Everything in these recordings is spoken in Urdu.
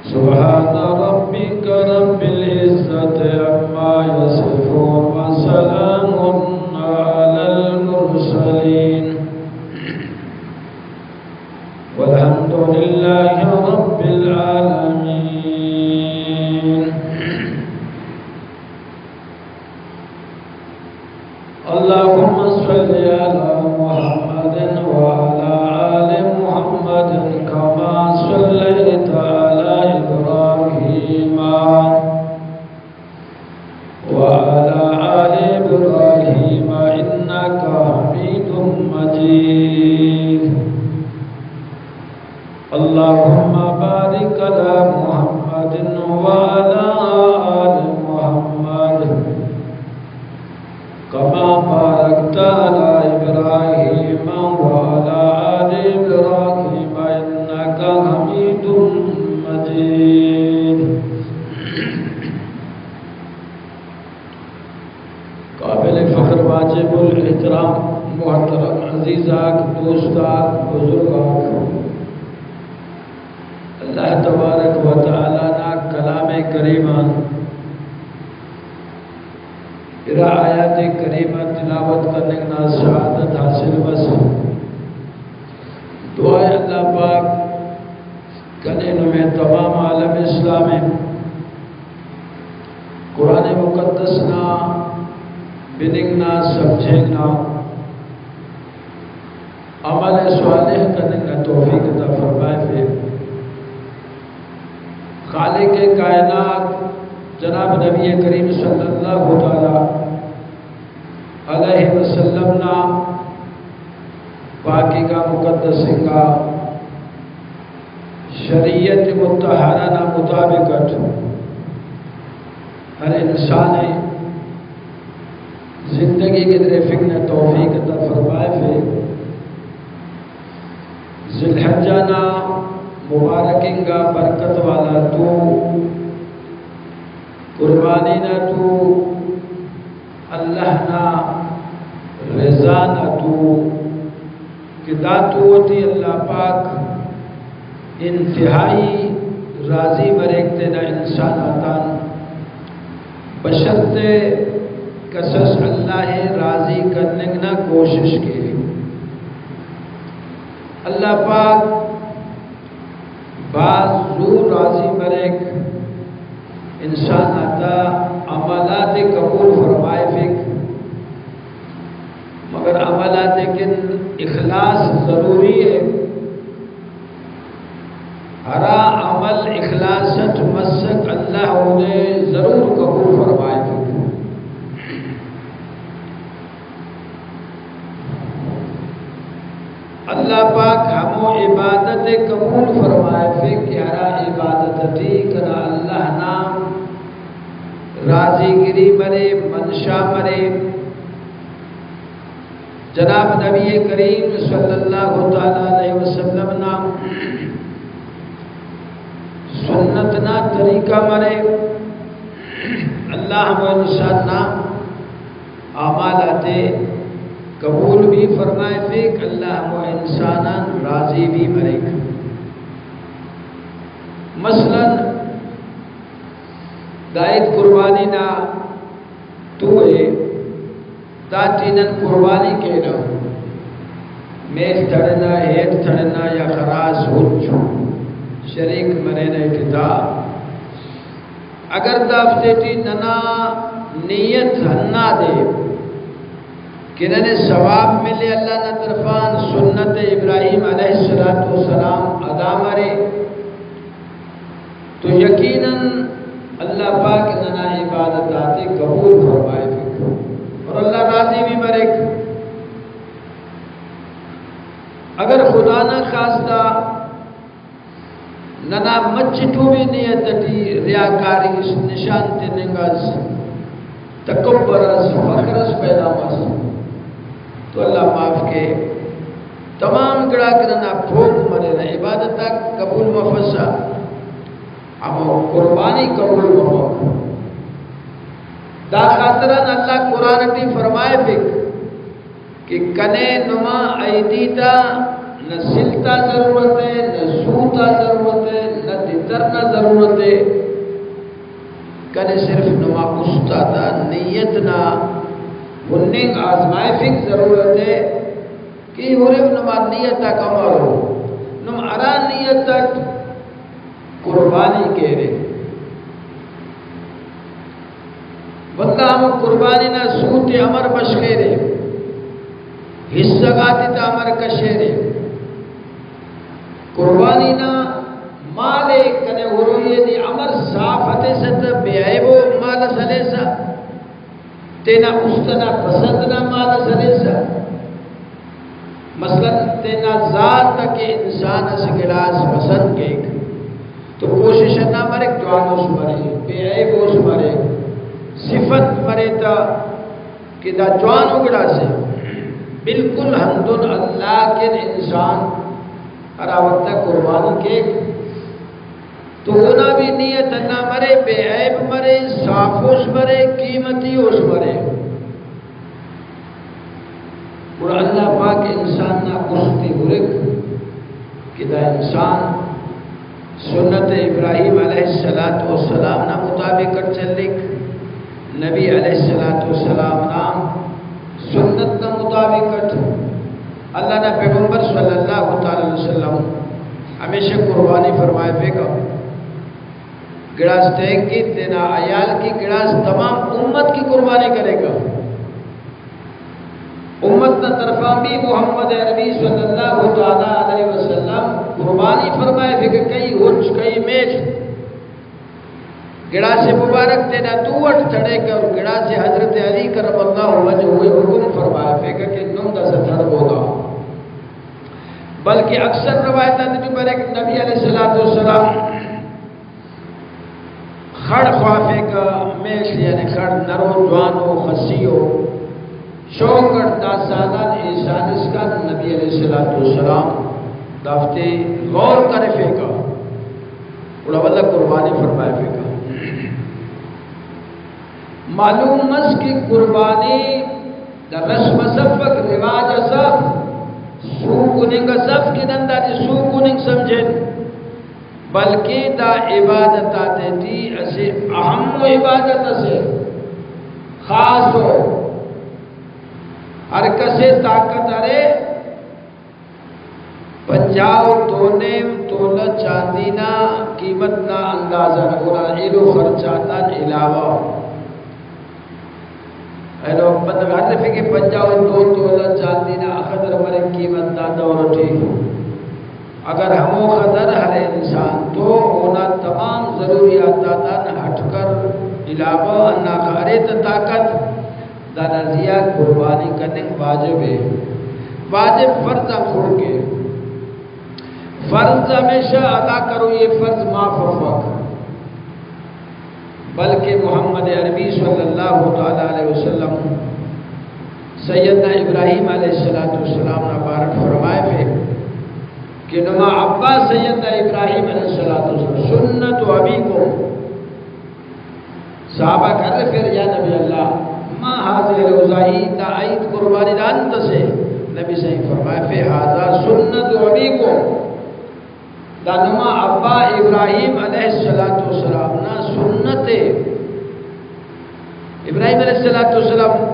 سبحان ربك رب العزة عما يصفون وسلام على المرسلين والحمد لله رب العالمين. اللهم صل على محمد وعلى آل محمد كما صليت على إبراهيم وعلى آل إبراهيم إنك حميد مجيد. اللهم بارك على محمد وعلى آل محمد كما باركت على إبراهيم وعلى آل إبراهيم إنك حميد مجيد. قابل فخر واجب الاحترام محترم عزیزاک دوستاک بزرگاک، اللہ تبارک و تعالی نا کلام کریمان ارا آیات کریمہ تلاوت کرنے کا سعادت حاصل بس دعائے اللہ پاک کرنے میں تمام عالم اسلام قرآن مقدس نا بنگنا سمجھنا عمل صالح کرنے کا توفیق عطا فرمائے. پھر خالق کائنات جناب نبی کریم صلی اللہ علیہ وسلم نا پاکی کا مقدس کا شریعت متحرہ نا مطابقت ہر انسان زندگی کے درفق نے توفیق عطا فرمائے. پھر ذی الحجہ نا مبارکین کا برکت والا تو قربانی نہ تو اللہ نا رضا نہ تو کہ داتو ہوتی اللہ پاک انتہائی راضی برکتے نہ انسان آتان بشرتے قصص اللہ راضی کرنے نہ کوشش کی. اللہ پاک بعض زور راضی برک انسان آتا عملات قبول فرمائے فک مگر عملات کن اخلاص ضروری ہے. ہرا عمل اخلاصت مسک اللہ انہیں ضرور قبول فرمائے فک. اللہ پاک ہمو عبادت قبول فرمائے فک ہرا عبادت تھی کنا اللہ نام راضی گری مرے منشا مرے. جناب نبی کریم صلی اللہ علیہ وسلم نا سنت نا طریقہ مرے اللہ و انسان نا اعمالات قبول بھی فرمائے فیک اللہ و انسانان راضی بھی مرے. مثلا دائد قربانی نا تو ہے داتینن قربانی کہنا میل تھڑنا ہیٹ تھڑنا یا خراس ہوچ شریک مرینے کتاب اگر دافتیٹی ننا نیت ہننا دے کہ ننے ثواب ملے اللہ نہ طرفان سنت ابراہیم علیہ السلام ادا مرے تو یقیناً اللہ پاک ننا عبادت آتے قبول فرمائے اور اللہ راضی بھی مرے. اگر خدا نہ خواستہ ننا مچٹو بھی نیت ٹی ریاکاری نشان تنگز تکبرس فخرس پیدا مس تو اللہ معاف کے تمام گڑا کرنا پھوک مرے نہ عبادت قبول مفسا ہم قربانی قبول مفق دا خاطران اللہ قرآن تی فرمائے بک کہ کنے نما ایدیتا نہ سلتا ضرورت ہے نہ سوتا ضرورت ہے نہ تترنا ضرورت استادا نیتنا وننگ آزمائے فک ضرورت ہے کہ ورب نما نیتا کمارو نم ارا نیتا قربانی کے رے بندہ ہم قربانی نہ سوت امر بشکے رے حصہ گاتی تا امر کشے رے قربانی نہ مالے کنے ورویے دی امر صافتے ست بے عیبو مال سلے سا تینا استنا پسند نہ مال سلے سا مثلا تینا ذات تک انسان اس گلاس پسند کے تو کوشش نہ مرے جوان اس مرے بے عیب اس مرے صفت مرے تا کہ دا جوان اگڑا سے بالکل حمدن اللہ کے انسان ہر وقت قربانی کے تو ہونا بھی نیت نہ مرے بے عیب مرے صاف اس مرے قیمتی اس مرے اور اللہ پاک انسان نہ کشتی گرک کہ دا انسان سنت ابراہیم علیہ السلام نہ مطابق کر چلک نبی علیہ السلام نام سنت نہ مطابق کر اللہ نے پیغمبر صلی اللہ تعالی وسلم ہمیشہ قربانی فرمائے پھیکا گڑاس تیگ کی تینا عیال کی گڑاس تمام امت کی قربانی کرے گا امت نہ طرفاں بھی محمد عربی صلی اللہ تعالی علیہ وسلم قربانی فرمائے پھیکا کئی ہنچ کئی میچ گڑا سے مبارک تینا دوٹ تھڑے کر گڑا سے حضرت علی کرم اللہ وجہ ہوئے حکم فرمائے پھیکا کہ نمدہ سے تھڑ ہوگا بلکہ اکثر روایتات جو پر ایک نبی علیہ السلام خڑ خوافے کا میش یعنی خڑ نرو جوانو خسیو شوکر دا سالان ایسانس کا نبی علیہ السلام دافتے غور کرے پھیکا اوڑا واللہ قربانی فرمائے پھیکا معلوم اس کی قربانی دا رسم صفق رواج صف سوکننگ صف کی دندہ دی سوکننگ سمجھیں بلکہ دا عبادت آتے تھی اسے اہم عبادت سے خاص ہو ہر کسے طاقت ارے پنجاؤ تونے تولہ چاندینا قیمتنا اندازہ نگونا ایلو خرچاتا علاوہ ایلو بندگ ہر دفعے کہ پنجاؤ دو تولہ چاندینا اخدر مرے قیمت دا دور اٹھی اگر ہمو خدر ہر انسان تو ہونا تمام ضروریات دانا ہٹ کر علاوہ انہا خارت طاقت دانا زیاء قربانی کرنے واجب ہے واجب فرض کھوڑ کے فرض ہمیشہ ادا کرو یہ فرض معاف وفق بلکہ محمد عربی صلی اللہ علیہ وسلم سیدنا ابراہیم علیہ السلام نے بارک فرمائے پہ کہ نما ابا سیدنا ابراہیم علیہ السلام سنت ابی کو صحابہ کر رہے پھر یا نبی اللہ ما حاضر روزائی دا عید قربانی دا انت سے نبی صحیح فرمائے پہ حاضر سنت ابی کو دا نما ابا ابراہیم علیہ السلام نا سنت ابراہیم علیہ السلام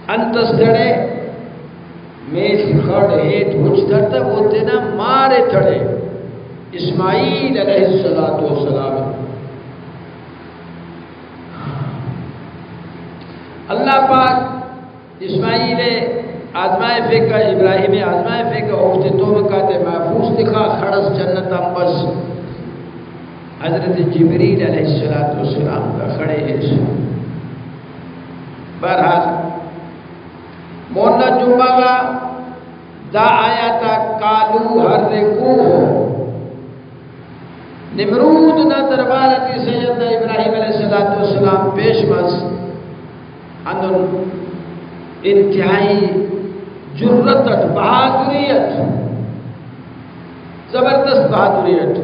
انتس دڑے میش خڑ ہیٹ ہوچ درتا ہوتے نا مارے تھڑے اسماعیل علیہ السلام اللہ پاک اسماعیل آزمائے فیکا ابراہیم آزمائے فیکا اوفتے تو مکاتے محفوظ دکھا خڑس جنت امبس حضرت جبریل علیہ السلام کا کھڑے ہیں بہرحال مونا جمعہ دا آیا تا کالو ہر رکو نمرود نا دربارتی سیدنا ابراہیم علیہ السلام پیش بس اندر انتہائی جرت بہادریت زبردست بہادریت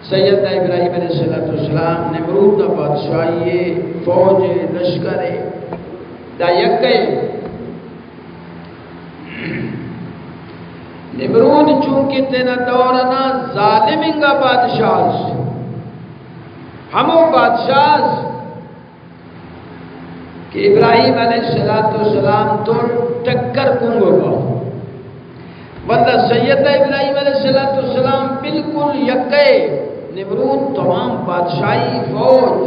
سیدنا ابراہیم علیہ السلام نمرود نا بادشاہی فوج لشکر دا یکے نمرود چونکہ تینا دورنا ظالمنگا بادشاہ ہمو بادشاہ کہ ابراہیم علیہ السلام تو ٹکر کنگو با ورنہ سیدنا ابراہیم علیہ السلام بالکل یکے نمرود تمام بادشاہی فوج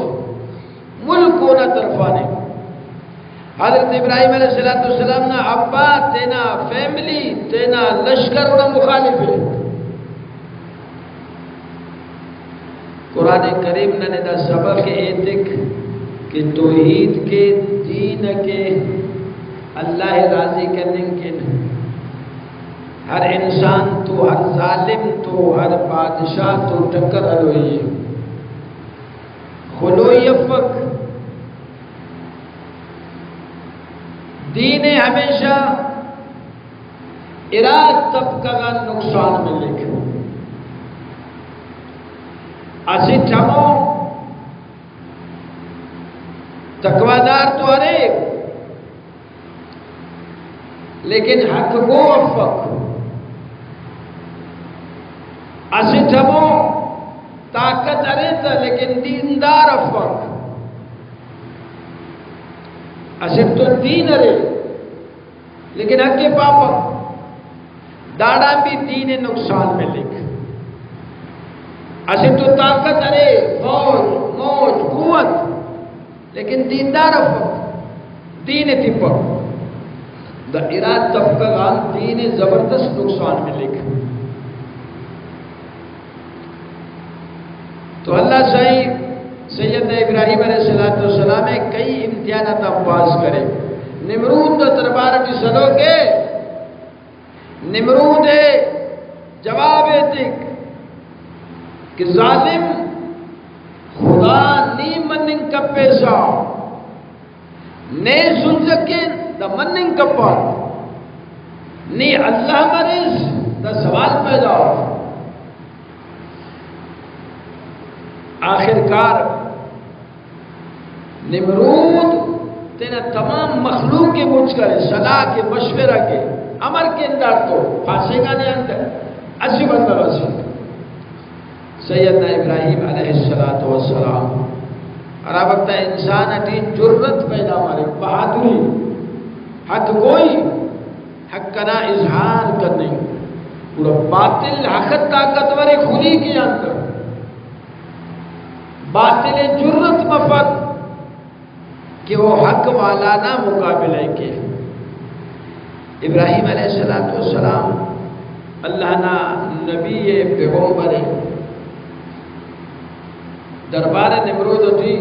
ملک کو نہ طرفانے حضرت ابراہیم علیہ السلام نا ابا تینا فیملی تینا لشکر و مخالف ہے. قرآن کریم نے دا سبق ایتک کہ توحید کے دین کے اللہ راضی کرنے کے ہر انسان تو ہر ظالم تو ہر بادشاہ تو ٹکر ہوئی ہے خلوی افق دین ہمیشہ اراد طبقہ کا نقصان ملے گا اسی ٹھمو تقوادار تو ارے لیکن حق کو افق اسی ٹھمو طاقت ارے تھا لیکن دیندار افق اصل تو دین ارے لیکن حق کے پاپا داڑا بھی دین نقصان میں لکھ اصل تو طاقت ارے فوج موج قوت لیکن دیندار افق دین تپک دا اراد طبقہ گان دین زبردست نقصان میں لکھ تو اللہ صحیح سیدنا ابراہیم علیہ السلام کئی امتحانات پاس کرے نمرود دا دربار کی سلو کے نمرود جواب تک کہ ظالم خدا نی مننگ کا پیسہ نے سن سکے دا مننگ کا پا نی اللہ مریض دا سوال پیدا ہو آخر کار نمرود تینا تمام مخلوق کے مجھ کرے صلاح کے مشورہ کے امر کے اندر تو پھانسے گا نہیں اندر اسی بندہ رسی سیدنا ابراہیم علیہ السلام اور اب وقت انسان اٹھی جرت پیدا مارے بہادری حق کوئی حق کنا اظہار کرنے پورا باطل حقت طاقتور خلی کی اندر باطل جرت مفت کہ وہ حق والا نہ مقابلے کے ابراہیم علیہ السلام اللہ نا نبی پیغمبر دربار نمرود ہوتی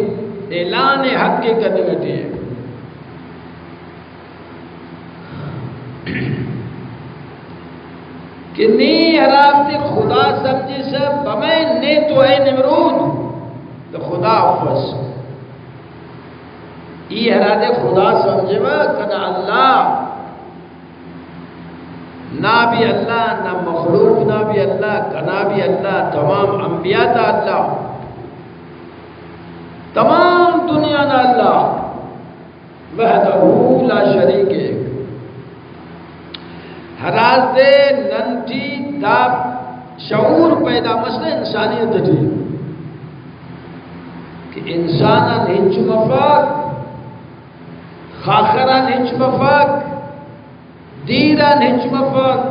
اعلان حق کے کرنے ہوتی ہے کہ نی حرابت خدا سمجھے سے بمیں نے تو ہے نمرود تو خدا افس یہ حراد خدا سمجھے وہ کنا اللہ نہ بھی اللہ نہ مخلوق نہ بھی اللہ کنا بھی اللہ تمام انبیاء تا اللہ تمام دنیا نہ اللہ وحدہ لا شریک ہے حراد ننٹی دا شعور پیدا مسئلہ انسانیت تھی کہ انسانا ہنچ مفاق خاخران ہنچ مفاق دیران ہنچ مفاق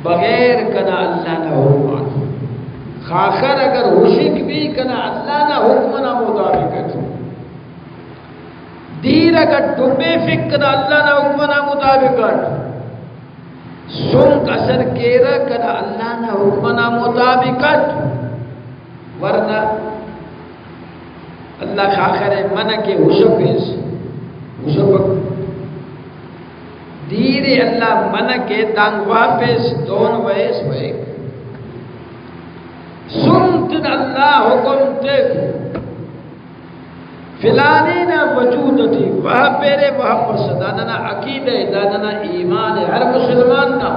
بغیر کنا اللہ نہ حکمان خاخر اگر حشک بھی کنا اللہ نہ حکمنا مطابقت دیر اگر ڈبے فک کنا اللہ نہ حکمنا مطابقت سنک اثر کیرا کنا اللہ نہ حکمنا مطابقت ورنہ اللہ خاخر منع کے حشک دیر اللہ منع کے دانگ واپس دون ویس وے سنتن اللہ حکم تک فلانی نا وجود تھی وہ پیرے وہ پس داننا عقید ہے داننا ایمان ہے ہر مسلمان نا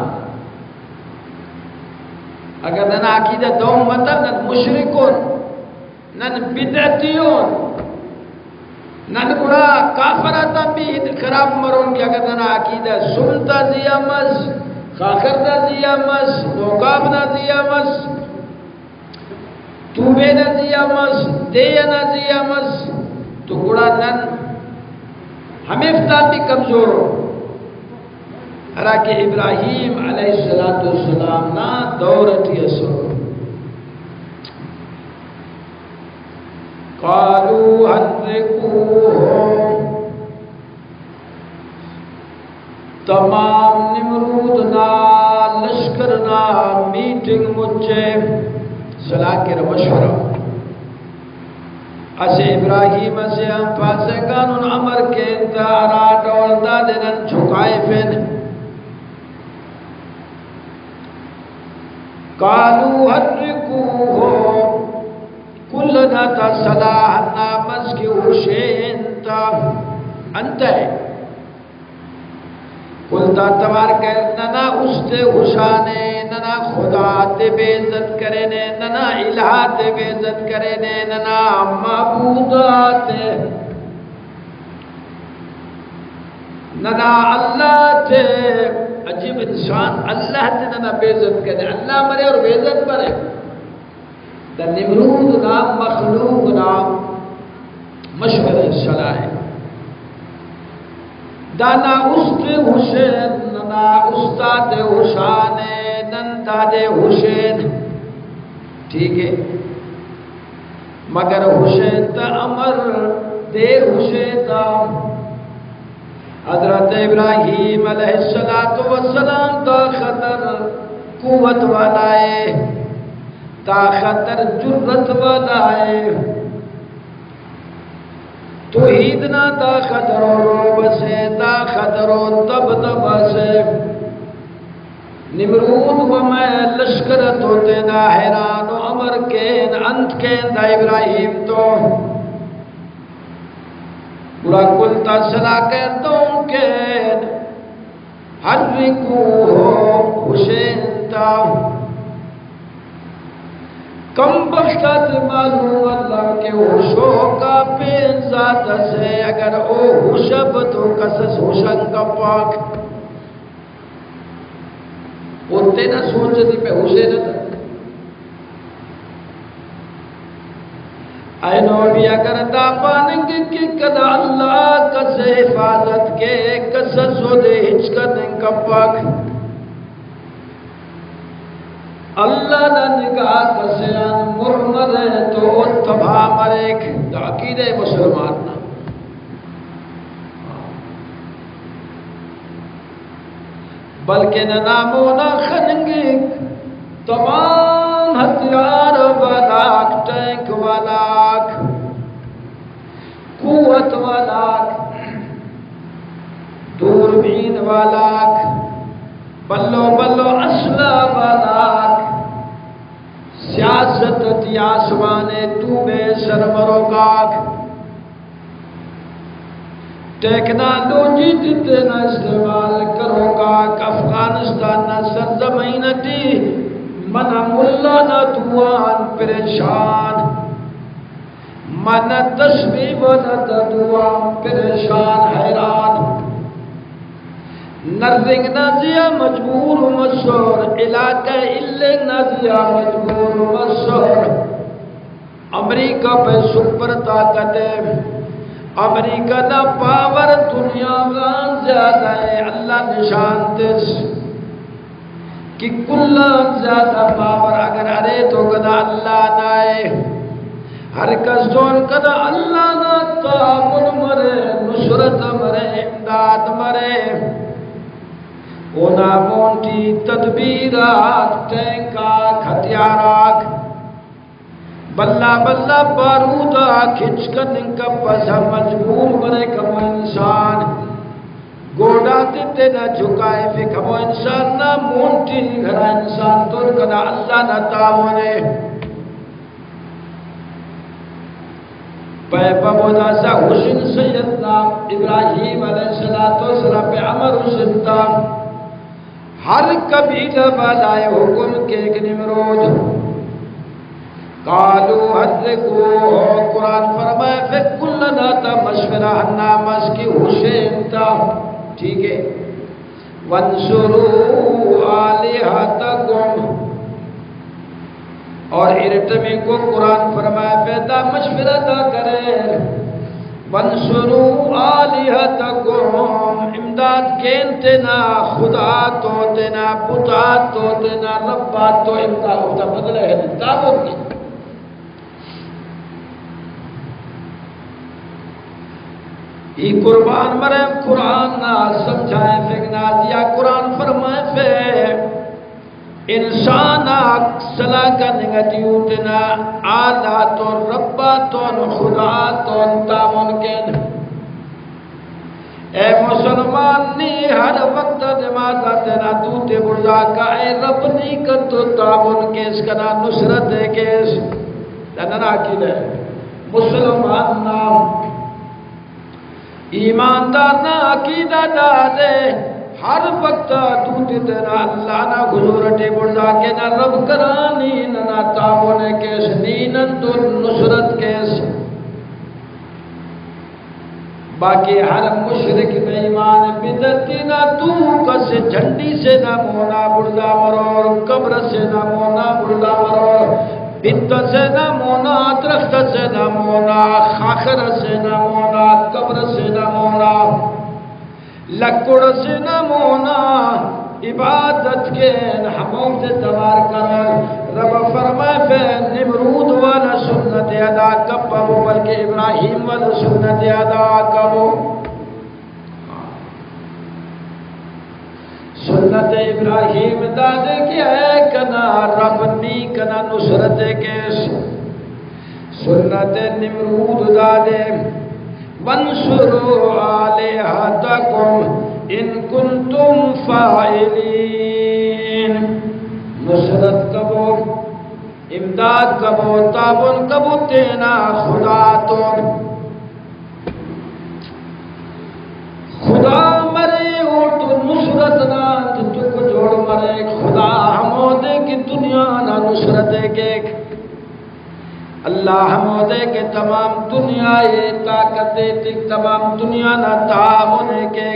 اگر دانا عقیدہ دوم مطلب نن مشرکون نن بدعتیون نن گڑا کافراتا بھی خراب مرون گی اگر دانا عقیدہ سنتا زیامز خاخرتا زیامز نوکابنا زیامز توبے نا زیامز دیا نا زیامز تو گڑا نن ہمیں فتان بھی کمزور ہو حالانکہ ابراہیم علیہ السلام نا دورتی اثر قالوا حرقوه تمام نمرود نا لشکر نا میٹنگ مجھے صلاح کے مشورہ اسے ابراہیم اسے ہم پاسے قانون عمر کے انتہارا ڈولدہ دنن چھکائے فین قالوا حرقوه کلنا تا صلاحنا مسکی حسین تا انت ہے کلتا تمہار کہہ ننا اس تے حسانے ننا خدا تے بیزت کرنے ننا الہ تے بیزت کرنے ننا معبودات ننا اللہ تے عجیب انسان اللہ تے ننا بیزت کرنے اللہ مرے اور بیزت مرے دا نمرود نام مخلوق نام مشور صلاح دانا است حسین ننا استاد حسان ننداد حسین ٹھیک ہے مگر حسین تا امر دیر حسین تا حضرت ابراہیم علیہ السلام تا خطر قوت والا ہے تا خطر جرت والا ہے توحیدنا تا خطر و روب سے تا خطر و تب سے نمرود و میں لشکرت ہوتے نا حیران و عمر کین انت کین دا ابراہیم تو پورا کلتا صلاح کہتوں کین حرکو ہو حسین تا کم بختت معلوم اللہ کے حشو کا پین ذات سے اگر او حشب تو قصص حشن کا پاک ہوتے نہ سوچ دی پہ حسین تھا اے نوبی اگر دا پاننگ کی کدا اللہ کس حفاظت کے قصص ہو دے ہچکتن کا پاک اللہ نہ نگاہ کسیان مرمر ہے تو اتبا مریک دا عقید مسلمان نا بلکہ نہ نامو نہ خنگی تمام ہتھیار والاک ٹینک والاک قوت والاک دوربین والاک بلو بلو اسلحہ والاک سیاست تی آسمانے تو بے سرمرو کاک ٹیکنالوجی دیتے نہ استعمال کرو کاک افغانستان نہ سرزمین تی منہ ملا نہ دوان پریشان منہ تسبیب نہ دوان پریشان حیران نرنگ نازیہ مجبور مسور علاقہ اللہ نازیہ مجبور مسور امریکہ پہ سپر طاقت ہے امریکہ نا پاور دنیا غان زیادہ ہے اللہ نشان تس کہ کلان زیادہ پاور اگر ارے تو کدا اللہ نائے ہر کس دون کدا اللہ نا تعامل مرے نصرت مرے امداد مرے اونا مونٹی تدبیرات ٹینکاک ہتھیاراک بلا بلا بارودا کھچ کر ننکا پسا مجبور مرے کمو انسان گوڑا دیتے نہ جھکائے فی کمو انسان نہ مونٹی گھرا انسان تو کنا اللہ نہ تاونے پہ بابودا سا حسین سیدنا ابراہیم علیہ السلام پہ عمر حسین تا ہر قبیلہ والائے حکم کے ایک نمرود قالو حرکو قرآن فرمائے فکلنا تا مشورہ نامس کی حسین تا ٹھیک ہے وانصرو آلہتکم اور ارٹمی کو قرآن فرمائے پیدا مشورہ دا کرے وانصروا آلہتکم، امداد کینتنا خدا توتنا بتا توتنا ربا تو امداد ہوتا بدلے ہے تابوت کی یہ قربان مرے قرآن نہ سمجھائیں فکنا دیا قرآن فرمائے فے انسان صلاح کا نگتیوتنا آلہ تو ربا تو خدا تو تامن کے اے مسلمان نی ہر وقت نماز دینا دوتے برزا کا اے رب نی کر تو تامن کے اس کا نصرت ہے کہ اس لننا کی لے مسلمان نام ایماندار نا عقیدہ دا دے ہر وقت دوتی دینا اللہ نا گزورٹی برزا کے نا رب کرانی نا تابونے کیس نینن تو نصرت کیس باقی ہر مشرک میں ایمان بدتی نا تو کس جھنڈی سے نا مونا برزا مرور قبر سے نا مونا برزا مرور بنت سے نا مونا درخت سے نا مونا خاخر سے نا مونا قبر سے نا مونا لکڑ سے نہ مونا عبادت کے ہموں سے توار کر رب فرمائے فے نمرود والا سنت ادا کبو بلکہ ابراہیم والا سنت ادا کبو سنت ابراہیم دادے کی ہے کنا رب نی کنا نصرت کیس سنت نمرود دادے وانصروا آلہتکم ان کنتم فاعلین نصرت کبو امداد کبو تابن کبو تینا خدا تو خدا مرے اور تو نصرت نا تو کو جوڑ مرے خدا ہمو دے کی دنیا نا نصرت کے اللہ ہمودے کے تمام دنیا یہ طاقت دیتی تمام دنیا نہ تعاون کے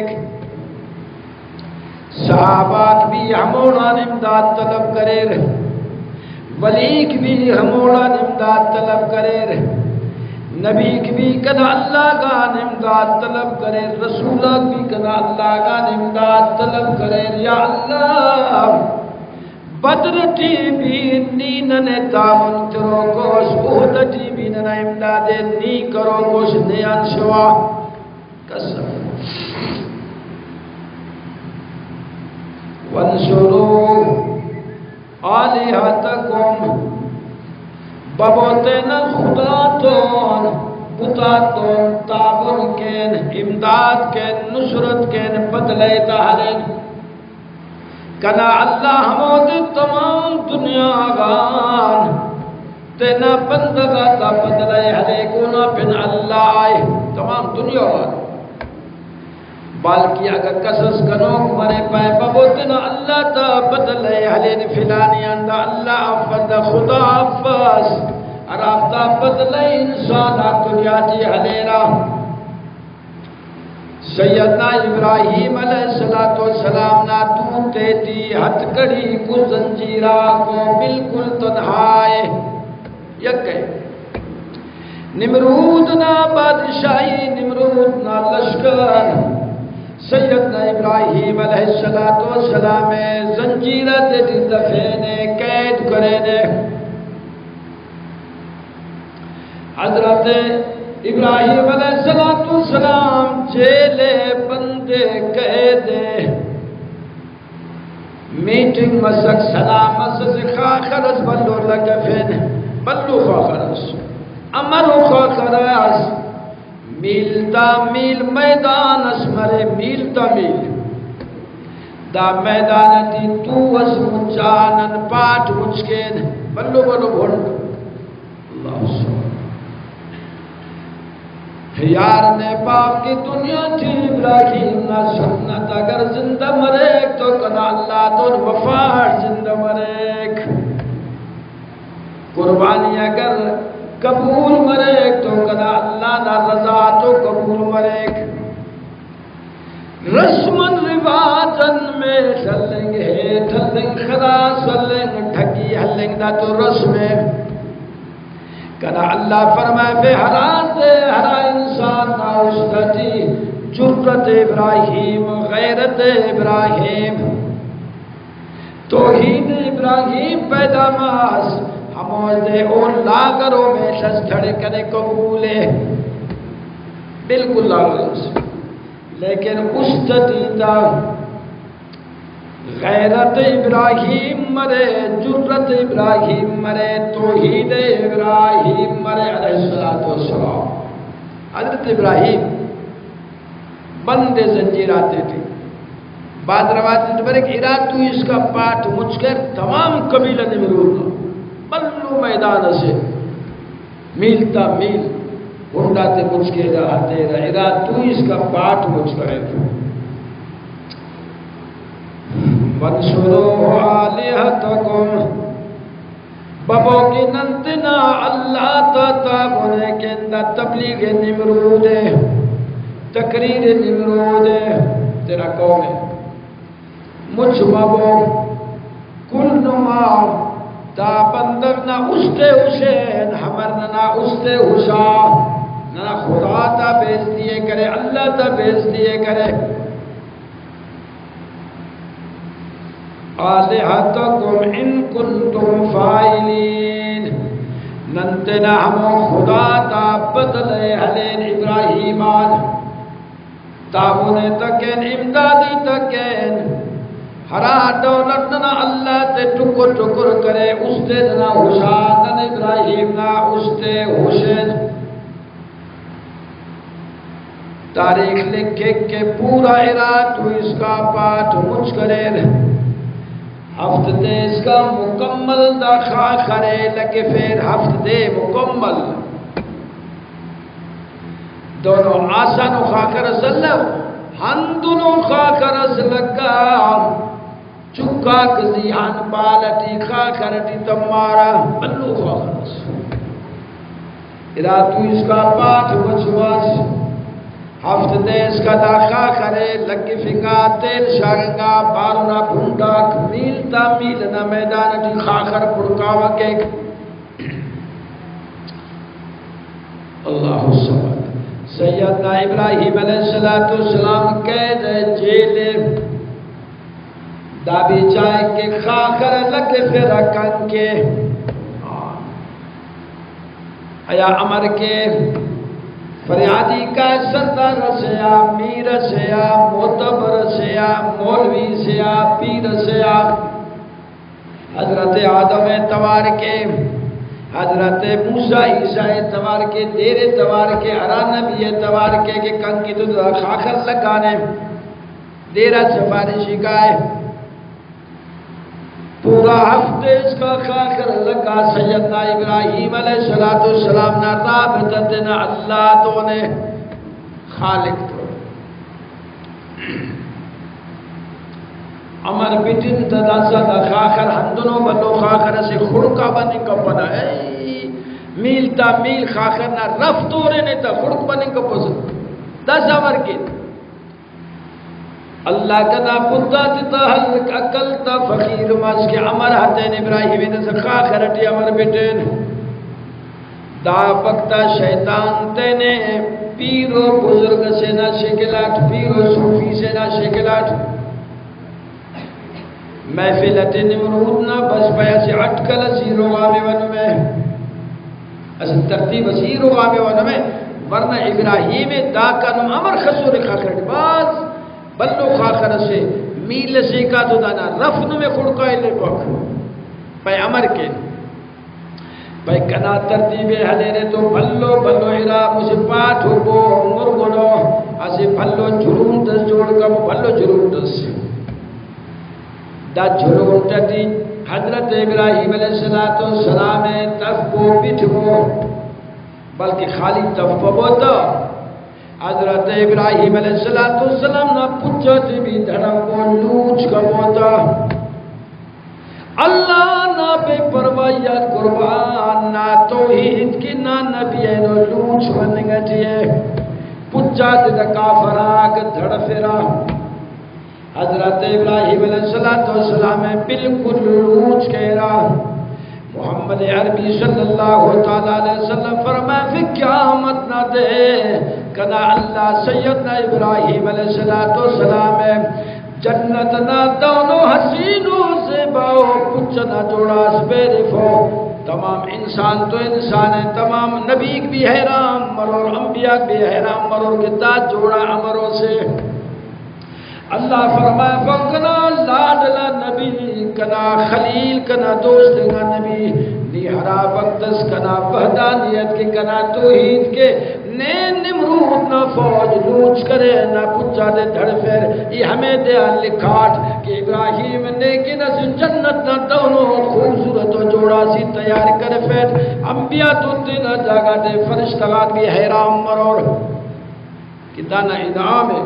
صحابات بھی ہموڑا امداد طلب کرے رہے ولیک بھی ہموڑا امداد طلب کرے رہے نبی بھی کنا اللہ کا امداد طلب کرے رسولہ بھی کنا اللہ کا امداد طلب کرے یا اللہ بدر ٹی بھی نین تامن کرو گوش احد ٹی بھی نن امداد نی کرو گوش نیان شوا قسم وانصروا آلہتکم ببوتن خدا تون بتا تون تابن کین امداد کین نصرت کین بدلے تحرین کنا اللہ ہمود تمام دنیا گان تینا بندگا تا بدلے ہلے کونا پن اللہ آئے تمام دنیا گان بلکہ اگر قصص کنوک مرے پائے بابو تینا اللہ تا بدلے ہلے فلانی اندہ اللہ افد خدا افاس عراب تا بدلے انسان دنیا جی ہلے را سیدنا ابراہیم علیہ السلام نا دودتے تھی ہتھ کڑی کو زنجیرہ کو بالکل تنہائے یکے نمرود نا بادشاہی نمرود نا لشکر سیدنا ابراہیم علیہ السلام زنجیرہ تے دفینے قید کرے نے حضرت ابراہیم علیہ السلام جیلے بندے قیدے میٹنگ مسک سلام مسک خاخرس بلو لگفین بلو خاخرس امرو خاخرس میل تا میل میدان اسمرے میل تا میل دا میدان تی تو اسم چانن پاٹ مچکین بلو بلو بھونڈ اللہ سبحانہ یار نے باپ کی دنیا تھی ابراہیم نا سنت اگر زندہ مریک تو کنا اللہ دون وفاہر زندہ مریک قربانی اگر قبول مریک تو کنا اللہ نا رضا تو قبول مریک رسمن رواجن میں چلیں گے ٹھلیں خدا سلیں ٹھگی ہلیں دا تو رسم کنا اللہ فرمائے بے حرات ہر انسان نا استتی جرت ابراہیم غیرت ابراہیم توحید ابراہیم پیدا ماس ہموز دے اون لاغروں میں شس دھڑے کنے قبولے بالکل لاغروں سے لیکن استتی تا غیرت ابراہیم مرے جرت ابراہیم مرے توحید ابراہیم مرے علیہ السلام حضرت ابراہیم بندے زنجیر آتے تھے بعد روایت برک اراد تو اس کا پاٹ مجھ کر تمام قبیلہ نمرود بلو میدان سے میل تا میل ہنڈا تے مجھ کے رہتے رہا اراد تو اس کا پاٹ مجھ کرے تھے وَانْصُرُوا آلِهَتَكُمْ بابو کی ننتنا اللہ تتابنے کے اندر تبلیغ نمرود تقریر نمرود تیرا قوم ہے مجھ بابو کل نما تا بندر نہ استے حسین ہمر نہ استے حسا نہ خدا تا بیز دیے کرے اللہ تا بیز دیے کرے آلہتکم ان کنتم فائلین ننتنا ہمو خدا تا بدلے حلین ابراہیمان تاونے تکین امدادی تکین ہرا دولت نہ اللہ تے ٹکر ٹکر کرے استے نہ حسان نہ ابراہیم نہ استے حسین تاریخ لکھے کہ پورا اراد تو اس کا پاٹ مجھ کرے ہفت دے اس کا مکمل دا خواہ کرے لگے پھر ہفت دے مکمل دونوں آسان و خواہ کر سلو ہن دونوں خواہ کر سلگا چکا کسی ہن پالتی خواہ کرتی تمہارا بلو خواہ کر سلو ارادو اس کا پاٹ بچواس ہفت دیس کا داخا کرے لگی فکا تیل شاگنگا بارونا بھونڈا میل تا میل نہ میدان دی خاخر پڑکاوا کے اللہ الصمد سیدنا ابراہیم علیہ السلام قید جیل دابی چائے کے خاخر لگے پھر رکھن کے ایا امر کے فریادی کا سردار سیا میر سیا معتبر سیا مولوی سیا پیر سیا حضرت آدم توار کے حضرت موسیٰ عیسیٰ توار کے دیر توار کے ارا نبی توار کے کن کی تو خاخر لگانے دیرہ سفارشی کا ہے پورا ہفتے اس کا خاخر لگا سیدنا ابراہیم علیہ السلام نا رابطت نا اللہ تو نے خالق تو امر بیٹن تدازہ دا خاخر ہندنوں بلو خاخر سے خڑکا بنی کا پڑا ہے میل تا میل خاخر نا رفتورے نے تا خڑک بنی کا پسند دس امر کی اللہ کنا پتا تتا حلق اکل تا فقیر ماس کے عمر حتین ابراہیم نے سخا خرٹی عمر بیٹین دا وقتا شیطان تینے پیر و بزرگ سے نہ شکلات پیر و صوفی سے نہ شکلات محفلت نمرود نہ بس پیا سے اٹکل زیرو غامی ونو میں اصل ترتیب زیرو غامی ونو میں ورنہ ابراہیم دا کنم عمر خسور خا خرٹی باز بلو خاخر سے میل سے کا تو دانا رفن میں خڑکائے لے پاک پہ امر کے پہ کنا ترتیب حلیرے تو بلو بلو ارا مجھے پاٹ ہو بو مرگنو اسے بلو جھرون دس جوڑ کا بلو جھرون دس دا جھرون تتی حضرت ابراہیم علیہ السلام تفبو بٹھو بلکہ خالی تفبو بوتا حضرت ابراہیم علیہ السلام نا پچھت بھی دھڑم کو لوچ کا موتا اللہ نا بے پروائیہ قربان نا توحید کی نا نبی نو لوچ بنگا جیے پچھت دا کافراک دھڑ فرا حضرت ابراہیم علیہ السلام بالکل لوچ کہہ رہا محمد محمد عربی صلی اللہ تعالیٰ علیہ وسلم فرمائے پھر قیامت نہ دے کنا اللہ سیدنا ابراہیم علیہ السلام جنت نہ دونوں حسینوں سے باؤ کچھ نہ جوڑا سپیری فو تمام انسان تو انسان ہے تمام نبی بھی حیرام مرور انبیاء بھی حیرام مرور کتا جوڑا عمروں سے اللہ فرمائے فکنا لاڈلا نبی کنا خلیل کنا دوست کا نبی نی ہرا وقتس کنا وحدانیت کے کنا توحید کے نے نمرود نہ فوج لوچ کرے نہ پچا دے دھڑ پھر یہ ہمیں دے لکھاٹ کہ ابراہیم نے کہ نہ جنت نہ دونوں خوبصورت و جوڑا سی تیار کر پھر انبیاء تو دن جگہ دے فرشتگان بھی حیرام مرور کتا نہ انعام ہے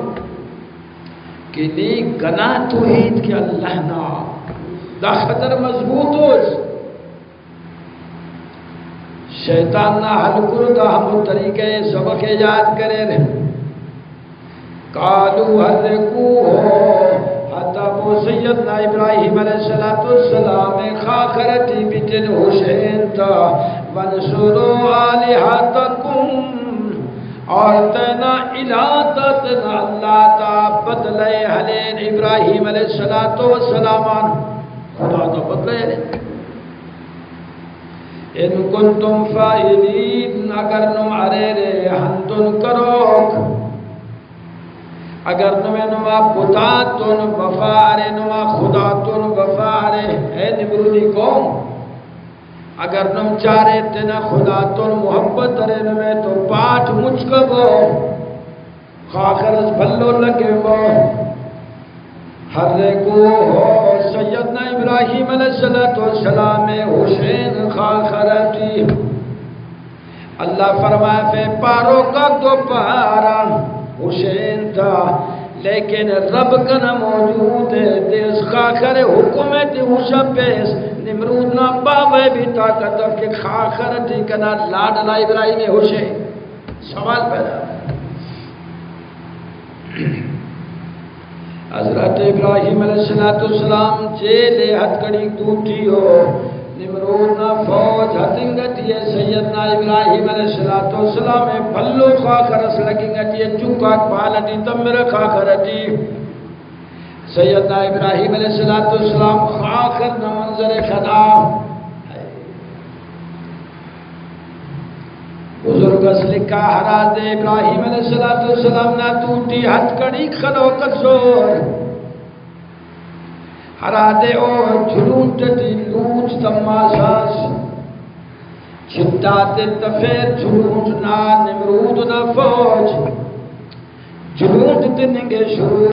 کہ نی گنا توحید کے اللہ نا دا خطر مضبوط ہوش شیطان نہ حل کرو دا ہم طریقے سبق یاد کرے رہے قالو حرکو ہو حتابو سیدنا ابراہیم علیہ السلام خاخرتی بجن حسین تا ونسرو آلہتکم اور تینا الہتا تینا اللہ تا بدلے حلین ابراہیم علیہ السلام خدا تا بدلے حلین ان کنتم فائلین اگر نم عرے ہنتن کروک اگر نما بتاتن وفارے نما خداتن وفارے اے نمرودی قوم اگر نم چارے تینا خداتن محبت رے نمے تو پاٹ مچکبو خاخرز بھلو لگے وہ ہر کو ہو سیدنا ابراہیم علیہ السلام حسین خاخرتی اللہ فرمائے پہ پاروں کا تو پارا حسین تھا لیکن رب کا نہ موجود ہے دیس خاخر حکومت حشب پیس نمرود نہ باوے بھی طاقت کہ خاخرتی کنا لاڈلا ابراہیم حسین سوال پیدا حضرت ابراہیم علیہ السلام جیلے ہتھ کڑی ٹوٹی ہو نمرود نہ فوج ہتنگتی ہے سیدنا ابراہیم علیہ السلام بھلو خاخرس لگنگتی ہے چوکا پالتی تمر خاخرتی سیدنا ابراہیم علیہ السلام خاخر نہ منظر خدا بزرگ اس لکھا حراد ابراہیم علیہ السلام نہ ٹوٹی ہتھ کڑی کھلو کسور حراد اور جھلونٹ دی لوچ تماساس چھتات تفیر جھلونٹ نہ نمرود نہ فوج جھلونٹ تنگے شروع